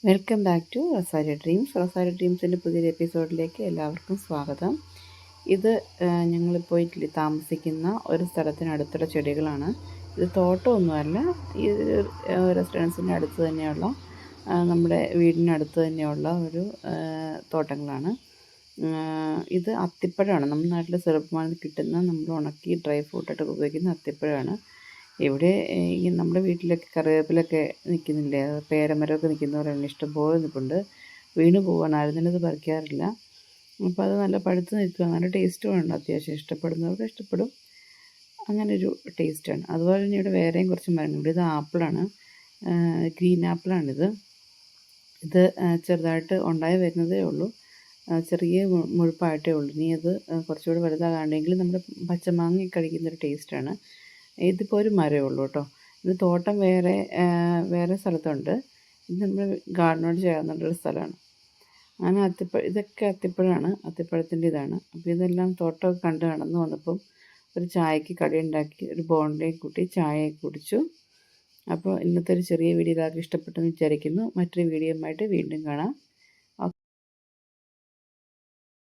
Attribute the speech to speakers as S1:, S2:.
S1: Welcome back to Rosary dreams. റൊസാരി ഡ്രീംസിൻ്റെ പുതിയൊരു എപ്പിസോഡിലേക്ക് എല്ലാവർക്കും സ്വാഗതം. ഇത് ഞങ്ങളിപ്പോൾ താമസിക്കുന്ന ഒരു സ്ഥലത്തിനടുത്തുള്ള ചെടികളാണ്. ഇത് തോട്ടമൊന്നുമല്ല, ഈ റെസിഡൻസിൻ്റെ അടുത്ത് തന്നെയുള്ള നമ്മുടെ വീടിനടുത്ത് തന്നെയുള്ള ഒരു തോട്ടങ്ങളാണ്. ഇത് അത്തിപ്പഴമാണ്. നമ്മുടെ നാട്ടിൽ ചെറുപ്പമാണ് കിട്ടുന്ന, നമ്മൾ ഉണക്കി ഡ്രൈ ഫ്രൂട്ടായിട്ട് ഉപയോഗിക്കുന്ന അത്തിപ്പഴമാണ്. ഇവിടെ ഈ നമ്മുടെ വീട്ടിലൊക്കെ കറിവേപ്പിലൊക്കെ നിൽക്കുന്നില്ലേ, പേരമരമൊക്കെ നിൽക്കുന്ന പോലെയാണ്, ഇഷ്ടംപോലെ നിൽപ്പുണ്ട്. വീണ് പോവാണ്, ആരും തന്നെ ഇത് പറിക്കാറില്ല. അപ്പോൾ അത് നല്ല പഴുത്ത് നിൽക്കുക, നല്ല ടേസ്റ്റുമുണ്ട്. അത്യാവശ്യം ഇഷ്ടപ്പെടുന്നവർക്ക് ഇഷ്ടപ്പെടും, അങ്ങനൊരു ടേസ്റ്റാണ്. അതുപോലെ തന്നെ ഇവിടെ വേറെയും കുറച്ച് മരങ്ങളുണ്ട്. ഇത് ആപ്പിളാണ്, ഗ്രീൻ ആപ്പിളാണിത്. ഇത് ചെറുതായിട്ട് ഉണ്ടായി വരുന്നതേ ഉള്ളൂ, ചെറിയ മുഴുപ്പായിട്ടേ ഉള്ളൂ. ഇനി അത് കുറച്ചുകൂടി വലുതാകാണ്ടെങ്കിൽ നമ്മുടെ പച്ചമാങ്ങ കഴിക്കുന്നൊരു ടേസ്റ്റാണ്. ഇതിപ്പോൾ ഒരു മരമേ ഉള്ളൂ കേട്ടോ. ഇത് തോട്ടം വേറെ സ്ഥലത്തുണ്ട്. ഇത് നമ്മുടെ ഗാർഡനോട് ചേർന്നിട്ടൊരു സ്ഥലമാണ്. അങ്ങനെ ഇതൊക്കെ അത്തിപ്പഴമാണ്, അത്തിപ്പഴത്തിൻ്റെ ഇതാണ്. അപ്പോൾ ഇതെല്ലാം തോട്ടമൊക്കെ കണ്ട് നടന്ന് വന്നപ്പം ഒരു ചായക്ക് കടി ഉണ്ടാക്കി, ഒരു ബോണ്ടയും കൂട്ടി ചായയൊക്കെ കുടിച്ചു. അപ്പോൾ ഇന്നത്തെ ഒരു ചെറിയ വീഡിയോ എല്ലാവർക്കും ഇഷ്ടപ്പെട്ടെന്ന് വിചാരിക്കുന്നു. മറ്റൊരു വീഡിയോയുമായിട്ട് വീണ്ടും കാണാം.